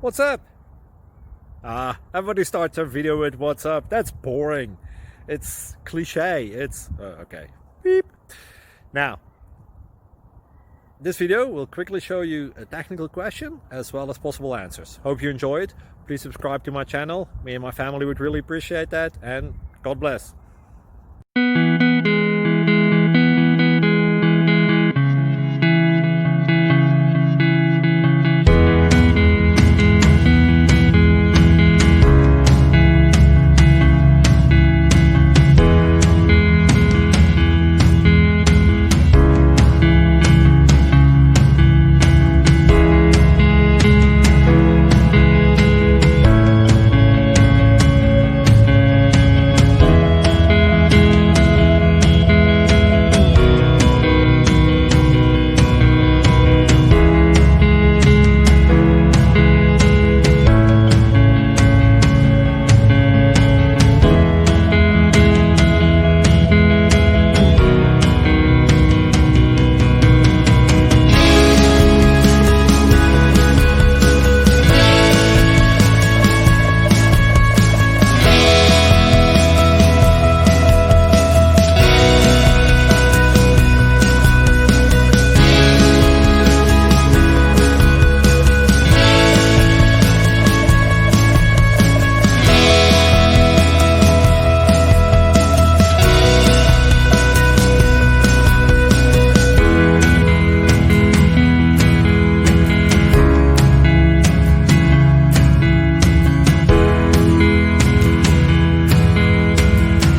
What's up? Everybody starts their video with what's up. That's boring. It's cliche. It's okay. Beep. Now, this video will quickly show you a technical question as well as possible answers. Hope you enjoy it. Please subscribe to my channel. Me and my family would really appreciate that, and God bless.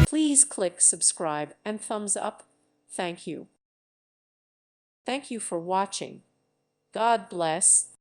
Please click subscribe and thumbs up. Thank you. Thank you for watching. God bless.